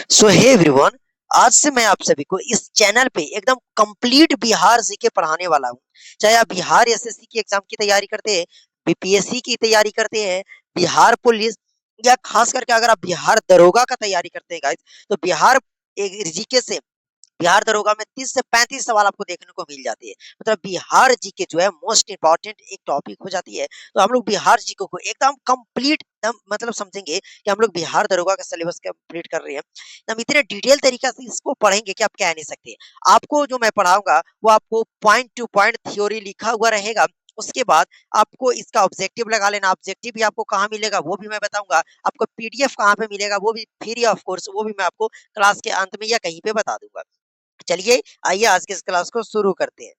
सो hey everyone, आज से मैं आप सभी को इस चैनल पे एकदम कंप्लीट बिहार जीके पढ़ाने वाला हूँ। चाहे आप बिहार एसएससी की एग्जाम की तैयारी करते हैं, बीपीएससी की तैयारी करते हैं, बिहार पुलिस, या खास करके अगर आप बिहार दरोगा का तैयारी करते हैं गाइस, तो बिहार जीके से बिहार दरोगा में 30 से 35 सवाल आपको देखने को मिल जाती है। मतलब बिहार जीके जो है मोस्ट इंपॉर्टेंट एक टॉपिक हो जाती है। तो हम लोग बिहार जीके को एकदम कंप्लीट एकदम मतलब समझेंगे कि हम लोग बिहार दरोगा का सिलेबस कंप्लीट कर रहे हैं। हम इतने डिटेल तरीके से इसको पढ़ेंगे कि आप कह नहीं सकते। आपको जो मैं पढ़ाऊंगा वो आपको पॉइंट टू पॉइंट थ्योरी लिखा हुआ रहेगा। उसके बाद आपको इसका ऑब्जेक्टिव लगा लेना। ऑब्जेक्टिव भी आपको कहाँ मिलेगा वो भी मैं बताऊंगा। आपको पीडीएफ कहाँ पे मिलेगा वो भी फ्री ऑफ कोर्स, वो भी मैं आपको क्लास के अंत में या कहीं पे बता दूंगा। चलिए, आइए आज के इस क्लास को शुरू करते हैं।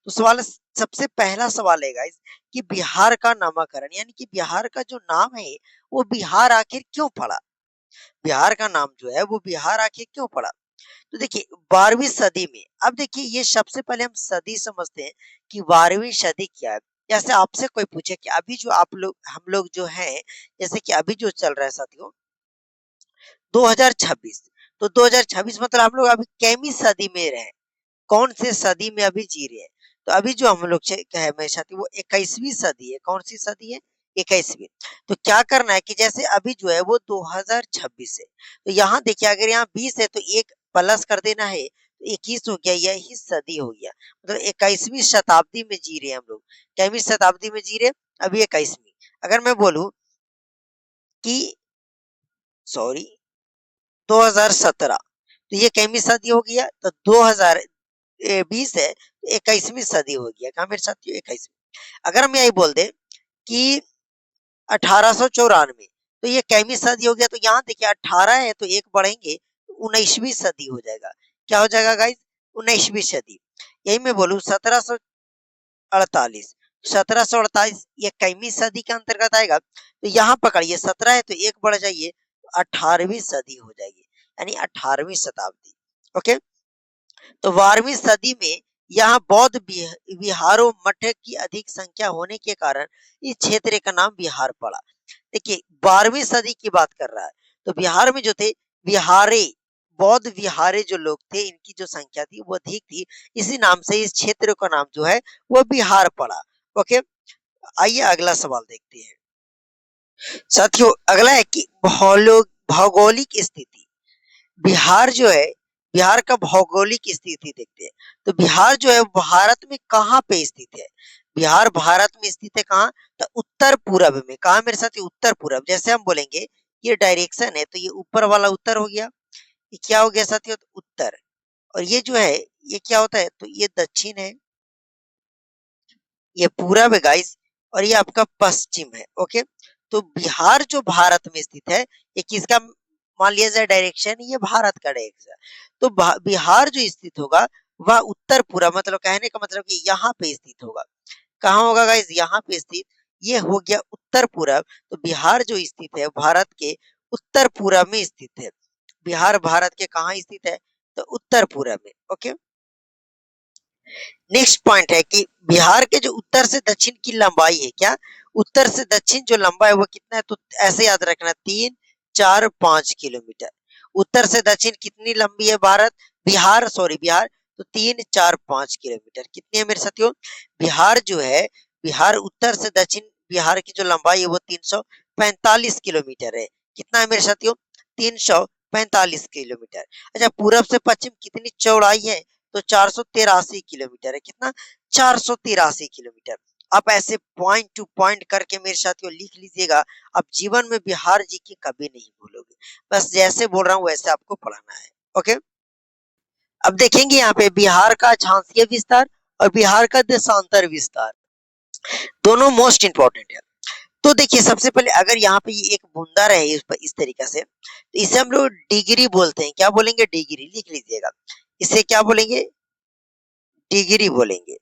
तो सबसे पहला सवाल है गाइस कि बिहार का नामकरण यानी कि बिहार का जो नाम है वो बिहार आखिर क्यों पड़ा। बिहार का नाम जो है वो बिहार आखिर क्यों पड़ा। तो देखिए 12वीं सदी में, अब देखिए ये सबसे पहले हम सदी समझते हैं कि 12वीं सदी क्या है। जैसे आपसे कोई पूछे कि अभी जो आप लोग हम लोग जो हैं, जैसे कि अभी जो चल रहा है साथियों 2026, तो 2026 मतलब हम लोग अभी कैमी सदी में रहे, कौन से सदी में अभी जी रहे हैं। तो अभी जो हम लोग है मेरे साथी वो 21वीं सदी है। कौन सी सदी है? 21वीं। तो क्या करना है कि जैसे अभी जो है वो 2026 है, तो यहाँ देखिए अगर यहाँ 20 है तो एक प्लस कर देना है, तो 21 हो गया, यही सदी हो गया। मतलब 21वीं शताब्दी में जी रहे हैं हम लोग। कैवी शताब्दी में जी रहे हैं? अभी 21वीं। अगर मैं बोलूं कि सॉरी 2017, तो ये कैवी सदी हो गया, तो 2020 है, 21वीं सदी हो गया। कहा मेरे साथियों? 21वीं। अगर हम यही बोल दे कि 1894, तो ये कैवी सदी हो गया। तो यहाँ देखिए 18 है तो एक बढ़ेंगे तो 19वीं सदी हो जाएगा। क्या हो जाएगा गाइस? 19वीं सदी। यही मैं बोलूँ 1748, 1748 ये कैवी सदी के अंतर्गत आएगा। तो यहाँ पकड़िए 17 है तो एक बढ़ जाइए, 18वीं सदी हो जाएगी, यानी 18वीं शताब्दी। ओके। तो 12वीं सदी में यहाँ बौद्ध विहारों मठ की अधिक संख्या होने के कारण इस क्षेत्र का नाम बिहार पड़ा। देखिए 12वीं सदी की बात कर रहा है, तो बिहार में जो थे विहारे, बौद्ध विहारे जो लोग थे, इनकी जो संख्या थी वो अधिक थी। इसी नाम से इस क्षेत्र का नाम जो है वो बिहार पड़ा। ओके। आइए अगला सवाल देखते हैं साथियों। अगला है कि भौगोलिक स्थिति। बिहार जो है, बिहार का भौगोलिक स्थिति देखते हैं। तो बिहार जो है भारत में कहाँ पे स्थित है? बिहार भारत में स्थित है कहाँ? तो उत्तर पूरब में। कहाँ मेरे साथ? उत्तर पूरब। जैसे हम बोलेंगे ये डायरेक्शन है तो ये ऊपर वाला उत्तर हो गया। ये क्या हो गया साथियों? तो उत्तर। और ये जो है ये क्या होता है? तो ये दक्षिण है, ये पूरब है गाइस, और ये आपका पश्चिम है। ओके। तो बिहार जो भारत में स्थित है, ये किसका मान लिया जाए डायरेक्शन? ये भारत का डायरेक्शन। तो बिहार जो स्थित होगा वह उत्तर पूरब, मतलब कहने का मतलब कि यहाँ पे स्थित होगा। कहाँ होगा गाइस? यहाँ पे स्थित। ये हो गया उत्तर पूरब। तो बिहार जो स्थित है भारत के उत्तर पूरब में स्थित है। बिहार भारत के कहाँ स्थित है? तो उत्तर पूरब में। ओके। नेक्स्ट पॉइंट है कि बिहार के जो उत्तर से दक्षिण की लंबाई है, क्या उत्तर से दक्षिण जो लंबाई है वो कितना है? तो ऐसे याद रखना 3, 4, 5 किलोमीटर। उत्तर से दक्षिण कितनी लंबी है भारत? बिहार तो 3, 4, 5 किलोमीटर कितनी है मेरे साथियों? बिहार जो है, बिहार उत्तर से दक्षिण बिहार की जो लंबाई है वो 345 किलोमीटर है। कितना है मेरे साथियों? 345 किलोमीटर। अच्छा, पूरब से पश्चिम कितनी चौड़ाई है? तो 483 किलोमीटर है। कितना? 483 किलोमीटर। आप ऐसे पॉइंट टू पॉइंट करके मेरे साथियों लिख लीजिएगा। आप जीवन में बिहार जी की कभी नहीं भूलोगे। बस जैसे बोल रहा हूँ वैसे आपको पढ़ना है। ओके। अब देखेंगे यहाँ पे बिहार का झांसीय विस्तार और बिहार का देशांतर विस्तार, दोनों मोस्ट इंपॉर्टेंट है। तो देखिए सबसे पहले अगर यहाँ पे ये एक बूंदा रहे इस तरीके से, तो इसे हम लोग डिग्री बोलते हैं। क्या बोलेंगे? डिग्री। लिख लीजिएगा। इसे क्या बोलेंगे? डिग्री बोलेंगे।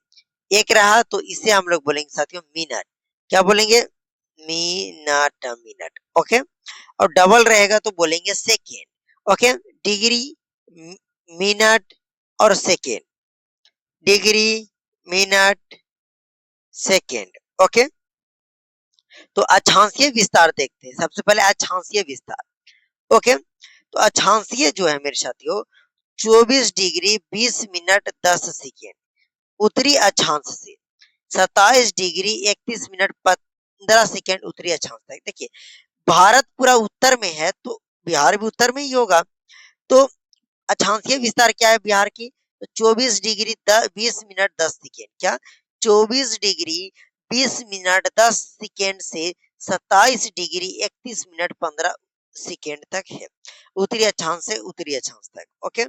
एक रहा तो इसे हम लोग बोलेंगे साथियों मिनट। क्या बोलेंगे? Minute, minute. ओके। और डबल रहेगा तो बोलेंगे सेकेंड। ओके। डिग्री, मिनट और second. Degree, minute, second. Okay. तो अक्षांशीय विस्तार देखते हैं। सबसे पहले अक्षांशीय विस्तार। ओके। तो अक्षांशीय जो है मेरे साथियों 24 डिग्री 20 मिनट 10 सेकेंड उत्तरी अक्षांश से, 27 डिग्री 31 मिनट 15 सेकेंड उत्तरी अक्षांश तक। देखिए भारत पूरा उत्तर में है तो बिहार भी उत्तर में ही होगा। तो अक्षांशीय विस्तार क्या है बिहार की? तो 24 डिग्री 20 मिनट 10 सेकेंड। क्या 24 डिग्री 20 मिनट 10 सेकेंड से 27 डिग्री 31 मिनट 15 सेकेंड तक है उत्तरी अक्षांश से उत्तरी अक्षांश तक। ओके,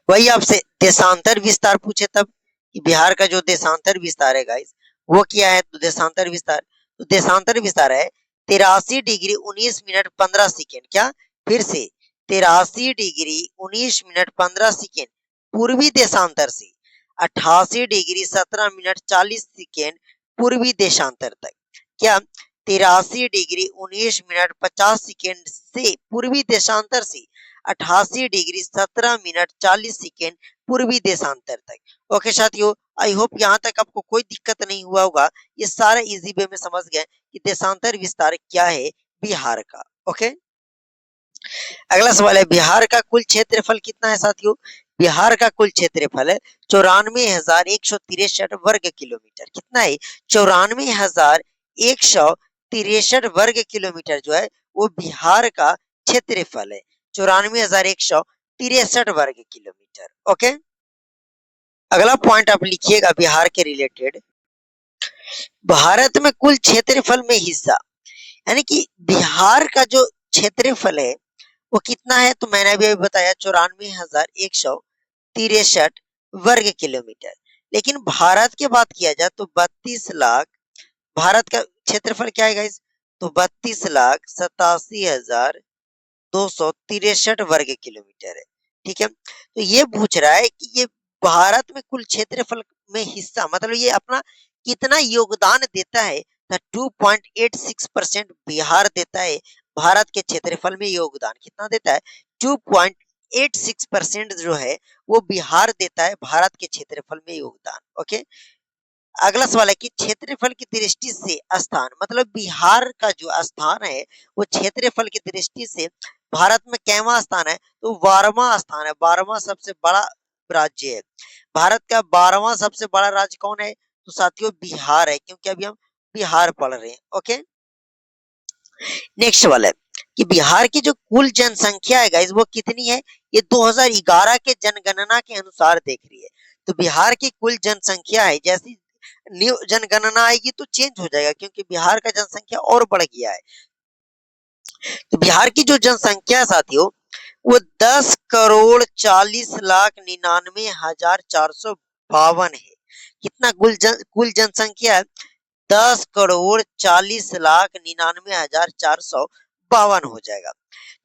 वही आपसे देशांतर विस्तार पूछे तब कि बिहार का जो देशांतर विस्तार है गाइस वो क्या है? तो देशांतर विस्तार है 83 डिग्री 19 मिनट 15 सेकेंड। क्या फिर से 83 डिग्री 19 मिनट 15 सेकेंड पूर्वी देशांतर से 88 डिग्री 17 मिनट 40 सेकेंड पूर्वी देशांतर तक। क्या 83 डिग्री 19 मिनट 50 सेकेंड से पूर्वी देशांतर से 88 डिग्री 17 मिनट 40 सेकेंड पूर्वी देशांतर तक। ओके साथियों, आई होप यहाँ तक आपको कोई दिक्कत नहीं हुआ होगा। ये सारा इजी वे में समझ गए कि देशांतर विस्तार क्या है बिहार का। ओके, अगला सवाल है बिहार का कुल क्षेत्रफल कितना है साथियों? बिहार का कुल क्षेत्रफल है 94,163 वर्ग किलोमीटर। कितना है? 94,163 वर्ग किलोमीटर जो है वो बिहार का क्षेत्रफल है, 94,163 वर्ग किलोमीटर। ओके, अगला पॉइंट आप लिखिएगा बिहार के रिलेटेड, भारत में कुल क्षेत्रफल में हिस्सा, यानी कि बिहार का जो क्षेत्रफल है वो कितना है? तो मैंने अभी बताया 94,163 वर्ग किलोमीटर। लेकिन भारत की बात किया जाए तो 32 लाख, भारत का क्षेत्रफल क्या है गाइस? तो 32,87,263 वर्ग किलोमीटर है। ठीक है, तो ये पूछ रहा है कि ये भारत में कुल क्षेत्रफल में हिस्सा मतलब ये अपना कितना योगदान देता है? तो 2.86% बिहार देता है भारत के क्षेत्रफल में योगदान। कितना देता है? 2.86% जो है वो बिहार देता है भारत के क्षेत्रफल में योगदान। ओके, अगला सवाल है कि क्षेत्रफल की दृष्टि से स्थान, मतलब बिहार का जो स्थान है वो क्षेत्रफल की दृष्टि से भारत में कैवां स्थान है? तो 12वां स्थान है, 12वां सबसे बड़ा राज्य है। भारत का 12वां सबसे बड़ा राज्य कौन है? तो साथियों बिहार है, क्योंकि अभी हम बिहार पढ़ रहे हैं। ओके, नेक्स्ट वाला है कि बिहार की जो कुल जनसंख्या है गाइस वो कितनी है? ये 2011 के जनगणना के अनुसार देख रही है। तो बिहार की कुल जनसंख्या है, जैसी न्यू जनगणना आएगी तो चेंज हो जाएगा क्योंकि बिहार का जनसंख्या और बढ़ गया है। तो बिहार की जो जनसंख्या साथियों वो 10,40,99,452 है। कितना कुल जनसंख्या है? 10,40,99,452 हो जाएगा।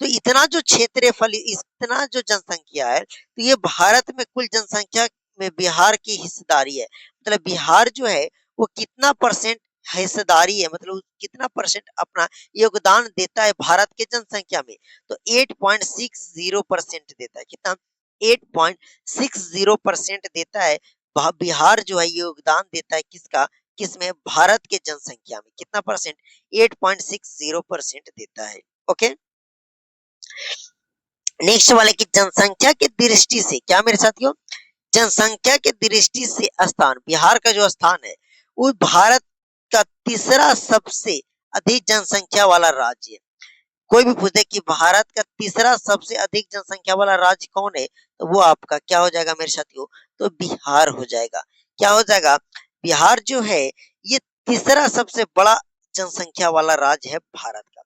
तो इतना जो क्षेत्रफल, इतना जो जनसंख्या है, तो ये भारत में कुल जनसंख्या में बिहार की हिस्सेदारी है। मतलब बिहार जो है वो कितना परसेंट हिस्सेदारी है, मतलब कितना परसेंट अपना योगदान देता है भारत के जनसंख्या में? तो 8.60% देता है। कितना? 8.60% देता है बिहार जो है योगदान देता है किसका? किसमें? भारत के जनसंख्या में। कितना परसेंट? 8.60% देता है। ओके, नेक्स्ट वाले की जनसंख्या की दृष्टि से क्या मेरे साथियों? जनसंख्या की दृष्टि से स्थान, बिहार का जो स्थान है वो भारत का तीसरा सबसे अधिक जनसंख्या वाला राज्य है। कोई भी पूछे कि भारत का तीसरा सबसे अधिक जनसंख्या वाला राज्य कौन है, तो वो आपका क्या हो जाएगा मेरे साथियों? तो बिहार हो जाएगा। क्या हो जाएगा? बिहार जो है ये तीसरा सबसे बड़ा जनसंख्या वाला राज्य है भारत का।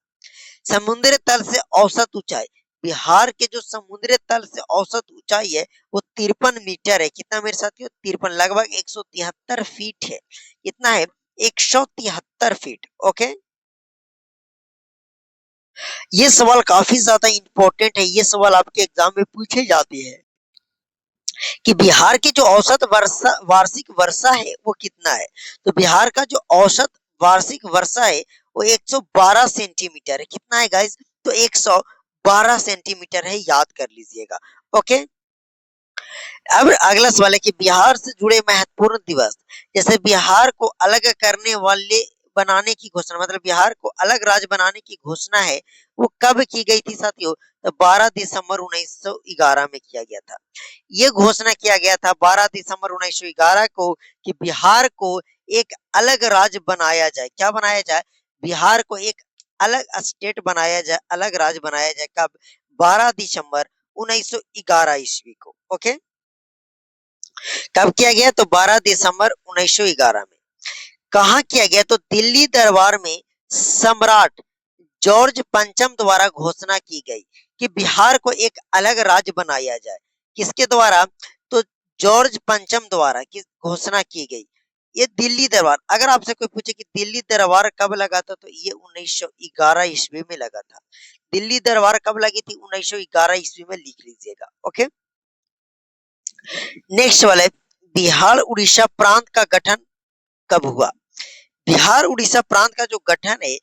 समुद्र तल से औसत ऊंचाई, बिहार के जो समुद्र तल से औसत ऊंचाई है वो 53 मीटर है। कितना मेरे साथियों? 53, लगभग 173 फीट है। कितना है? 173 फीट। ओके, ये सवाल काफी ज्यादा इंपॉर्टेंट है, ये सवाल आपके एग्जाम में पूछे जाते हैं कि बिहार की जो औसत वार्षिक वर्षा है वो कितना है? तो बिहार का जो औसत वार्षिक वर्षा है वो 112 सेंटीमीटर है। कितना है गाइस? तो 112 सेंटीमीटर है, याद कर लीजिएगा। ओके, अब अगला सवाल है कि बिहार से जुड़े महत्वपूर्ण दिवस, जैसे बिहार को अलग करने बनाने की घोषणा, मतलब बिहार को अलग राज्य बनाने की घोषणा है, वो कब की गई थी साथियों? तो 12 दिसंबर 1911 में किया गया था। ये घोषणा किया गया था 12 दिसंबर 1911 को कि बिहार को एक अलग राज्य बनाया जाए। क्या बनाया जाए? बिहार को एक अलग स्टेट बनाया जाए, अलग राज्य बनाया जाए। कब? 12 दिसंबर 1911 ईस्वी को। ओके, कब किया गया? तो 12 दिसंबर 1911 में। कहाँ किया गया? तो दिल्ली दरबार में सम्राट जॉर्ज पंचम द्वारा घोषणा की गई कि बिहार को एक अलग राज्य बनाया जाए। किसके द्वारा? तो जॉर्ज पंचम द्वारा की घोषणा की गई। ये दिल्ली दरबार, अगर आपसे कोई पूछे कि दिल्ली दरबार कब लगा था, तो ये 1911 ईस्वी में लगा था। दिल्ली दरबार कब लगी थी? 1911 ईस्वी में, लिख लीजिएगा। ओके, नेक्स्ट वाला है, बिहार उड़ीसा प्रांत का गठन कब हुआ? बिहार उड़ीसा प्रांत का जो गठन है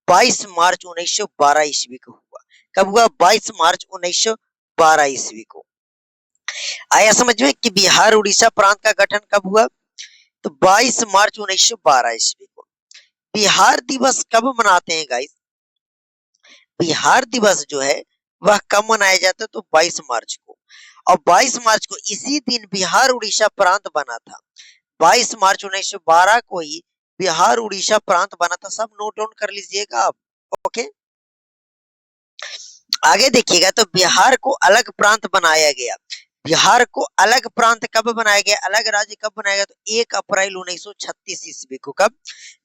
22 मार्च 1912 ईस्वी को हुआ। कब हुआ? 22 मार्च 1912 ईस्वी को। आया समझ में कि बिहार उड़ीसा प्रांत का गठन कब हुआ? तो 22 मार्च 1912 ईस्वी को। बिहार दिवस कब मनाते हैं गाइस? बिहार दिवस जो है वह कब मनाया जाता है? तो 22 मार्च को। और 22 मार्च को इसी दिन बिहार उड़ीसा प्रांत बना था। 22 मार्च 1912 को ही बिहार उड़ीसा प्रांत बना था। सब नोट डाउन कर लीजिएगा आप। ओके, आगे देखिएगा, तो बिहार को अलग प्रांत बनाया गया। बिहार को अलग प्रांत कब बनाया गया, अलग राज्य कब बनाया गया? तो 1 अप्रैल 1936 ईस्वी को। कब?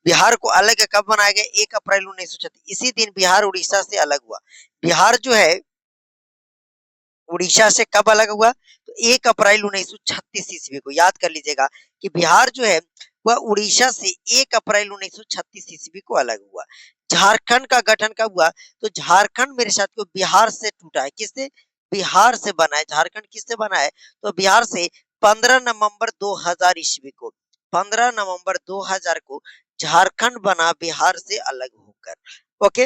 बिहार को अलग कब बनाया गया? 1 अप्रैल 1936। इसी दिन बिहार उड़ीसा से अलग हुआ। बिहार जो है उड़ीसा से कब अलग हुआ? तो 1 अप्रैल 1936 ईस्वी को। याद कर लीजिएगा कि बिहार जो है वह उड़ीसा से 1 अप्रैल 1936 ईस्वी को अलग हुआ। झारखंड का गठन कब हुआ? तो झारखंड मेरे साथ को बिहार से टूटा है। किससे? बिहार से बना है। झारखंड किससे बना है? तो बिहार से 15 नवंबर 2000 ईस्वी को। 15 नवंबर 2000 को झारखंड बना बिहार से अलग होकर। ओके,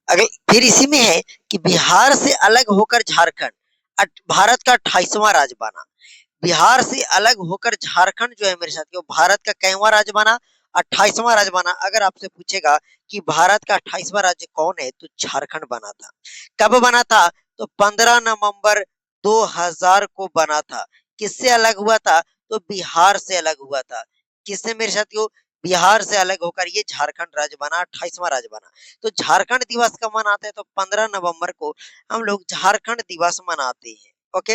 अगर फिर इसी में है कि बिहार से अलग होकर झारखंड भारत का 28वां राज्य बना। बिहार से अलग होकर झारखंड जो है मेरे साथियों भारत का कैवां राज्य बना? 28वां राज्य बना। अगर आपसे पूछेगा कि भारत का 28वां राज्य कौन है, तो झारखंड बना था। कब बना था? तो 15 नवंबर 2000 को बना था। किससे अलग हुआ था? तो बिहार से अलग हुआ था। किससे मेरे साथियों? बिहार से अलग होकर ये झारखंड राज्य बना, 28वां राज्य बना। तो झारखंड दिवस कब मनाते हैं? तो 15 नवंबर को हम लोग झारखंड दिवस मनाते हैं। ओके,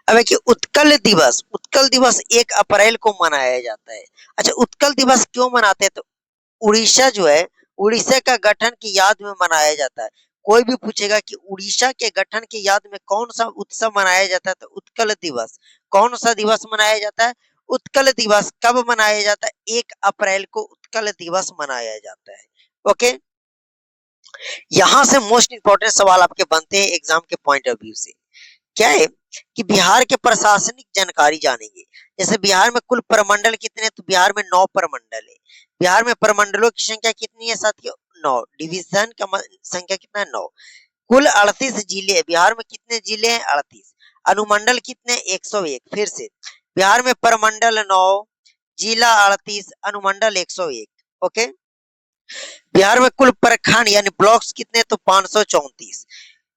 अब है कि उत्कल दिवस, उत्कल दिवस 1 अप्रैल को मनाया जाता है। अच्छा, उत्कल दिवस क्यों मनाते हैं? तो उड़ीसा जो है, उड़ीसा का गठन की याद में मनाया जाता है। कोई भी पूछेगा कि उड़ीसा के गठन की याद में कौन सा उत्सव मनाया जाता है, तो उत्कल दिवस। कौन सा दिवस मनाया जाता है? उत्कल दिवस। कब मनाया जाता है? 1 अप्रैल को उत्कल दिवस मनाया जाता है। ओके, यहां से मोस्ट इंपोर्टेंट सवाल आपके बनते हैं एग्जाम के पॉइंट ऑफ व्यू से। क्या है कि बिहार के प्रशासनिक जानकारी जानेंगे। जैसे बिहार में कुल प्रमंडल कितने? तो बिहार में 9 प्रमंडल है। बिहार में प्रमंडलों की संख्या कितनी है साथियों? 9। डिवीजन का संख्या कितना है? 9। कुल 38 जिले है। बिहार में कितने जिले हैं? 38। अनुमंडल कितने? 101। फिर से, बिहार में प्रमंडल 9, जिला 38, अनुमंडल 101। ओके, बिहार में कुल प्रखंड यानी ब्लॉक्स कितने? तो 534।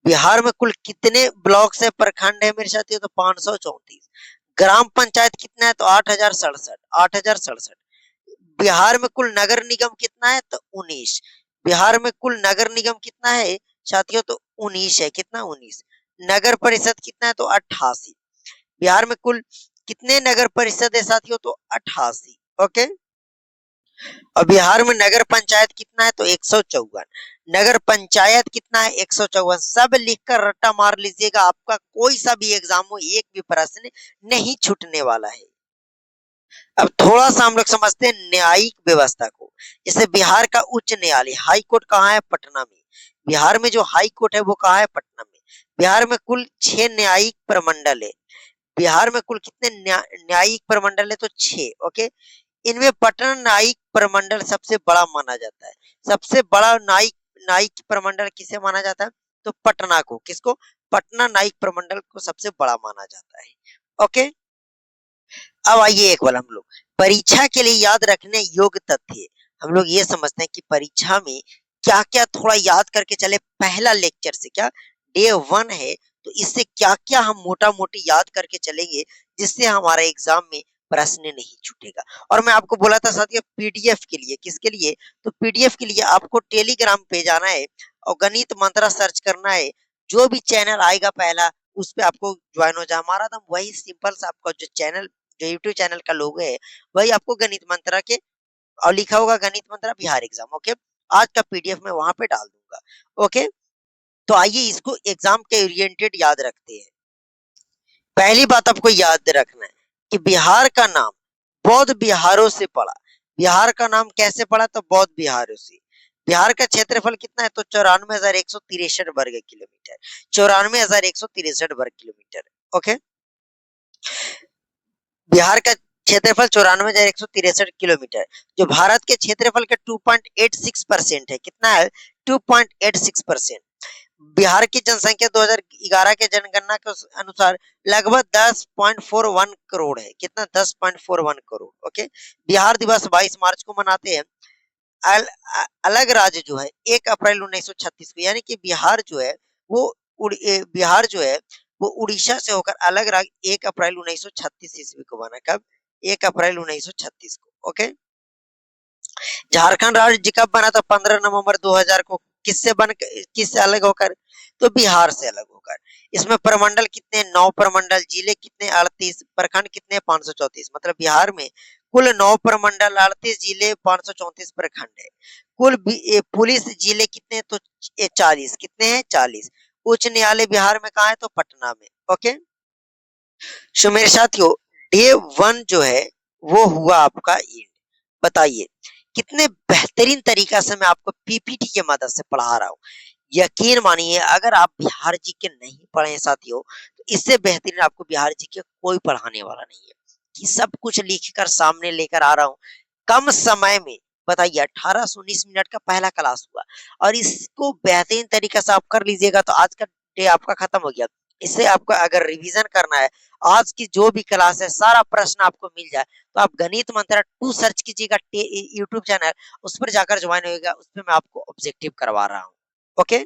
बिहार में कुल कितने ब्लॉक्स है, प्रखंड है मेरे साथियों? तो 534। ग्राम पंचायत कितना है? तो 8067। 8067। बिहार में कुल नगर निगम कितना है? तो 19। बिहार में कुल नगर निगम कितना है साथियों? तो 19 है। कितना? 19। नगर परिषद कितना है? तो 88। बिहार में कुल कितने नगर परिषद है साथियों? तो 88। ओके, और बिहार में नगर पंचायत कितना है? तो 154। नगर पंचायत कितना है? 154। सब लिखकर रट्टा मार लीजिएगा, आपका कोई सा भी एग्जाम हो एक भी प्रश्न नहीं छूटने वाला है। अब थोड़ा सा हम लोग समझते हैं न्यायिक व्यवस्था को। जैसे बिहार का उच्च न्यायालय, हाई कोर्ट कहाँ है? पटना में। बिहार में जो हाई कोर्ट है वो कहाँ है? पटना में। बिहार में कुल 6 न्यायिक प्रमंडल है। बिहार में कुल कितने न्यायिक प्रमंडल है? तो 6। ओके, इनमें पटना न्यायिक प्रमंडल सबसे बड़ा माना जाता है। सबसे बड़ा न्यायिक न्यायिक प्रमंडल किसे माना जाता है? तो पटना को। किसको? पटना न्यायिक प्रमंडल को सबसे बड़ा माना जाता है। ओके, अब आइए एक बार हम लोग परीक्षा के लिए याद रखने योग्य तथ्य। हम लोग ये समझते हैं कि परीक्षा में क्या-क्या थोड़ा याद करके चले पहला लेक्चर से क्या डे 1 है तो इससे क्या-क्या हम मोटा-मोटी याद करके चलेंगे जिससे हमारा एग्जाम में प्रश्न नहीं छूटेगा। और मैं आपको बोला था साथियों पीडीएफ के लिए, किसके लिए? तो पीडीएफ के लिए आपको टेलीग्राम पे जाना है और गणित मंत्रा सर्च करना है। जो भी चैनल आएगा पहला उस पे आपको ज्वाइन हो जाए। हमारा तो वही सिंपल सा आपका जो चैनल जो यूट्यूब चैनल का लोगो है वही आपको गणित मंत्रा के और लिखा होगा गणित मंत्रा बिहार एग्जाम। ओके, आज का पीडीएफ मैं वहां पे डाल दूंगा। ओके, तो आइए इसको एग्जाम के ओरिएंटेड याद रखते हैं। पहली बात आपको याद रखना है कि बिहार का नाम बौद्ध बिहारों से पड़ा। बिहार का नाम कैसे पड़ा? तो बौद्ध बिहारों से। बिहार का क्षेत्रफल कितना है? तो 94,163 वर्ग किलोमीटर। 94,163 वर्ग किलोमीटर। ओके, बिहार का क्षेत्रफल 94,163 किलोमीटर, जो भारत के क्षेत्रफल के 2.86% है। कितना है? 2.86%। बिहार की जनसंख्या 2011 के जनगणना के अनुसार लगभग 10.41 करोड़ है। कितना? 10.41 करोड़। ओके, बिहार दिवस 22 मार्च को मनाते हैं। अलग राज्य जो है 1 अप्रैल 1936 को, यानी कि बिहार जो है वो बिहार जो है वो उड़ीसा से होकर अलग राज्य 1 अप्रैल 1936 ईस्वी को बना। कब? 1 अप्रैल 1936 को। ओके, झारखंड राज्य कब बना? था 15 नवंबर 2000 को। किससे अलग होकर? तो बिहार से अलग होकर। इसमें प्रमंडल कितने? 9 प्रमंडल। जिले कितने? 38। प्रखंड कितने? 534। मतलब बिहार में कुल 9 प्रमंडल, 38 जिले, 534 प्रखंड है। पुलिस जिले कितने? तो 40। कितने हैं? 40। उच्च न्यायालय बिहार में कहाँ है? तो पटना में। ओके, सो मेरे साथियों डे 1 जो है वो हुआ आपका एंड। बताइए कितने बेहतरीन तरीका से मैं आपको पीपीटी के मदद से पढ़ा रहा हूँ। यकीन मानिए अगर आप बिहार जी के नहीं पढ़े साथियों तो इससे बेहतरीन आपको बिहार जी के कोई पढ़ाने वाला नहीं है कि सब कुछ लिख कर सामने लेकर आ रहा हूँ कम समय में। बताइए 18 से 19 मिनट का पहला क्लास हुआ और इसको बेहतरीन तरीके से आप कर लीजिएगा तो आज का डे आपका खत्म हो गया। इससे आपको अगर रिवीजन करना है आज की जो भी क्लास है सारा प्रश्न आपको मिल जाए तो आप गणित मंत्रा 2 सर्च कीजिएगा यूट्यूब चैनल, उस पर जाकर ज्वाइन होगा। उस पर मैं आपको ऑब्जेक्टिव करवा रहा हूँ। ओके।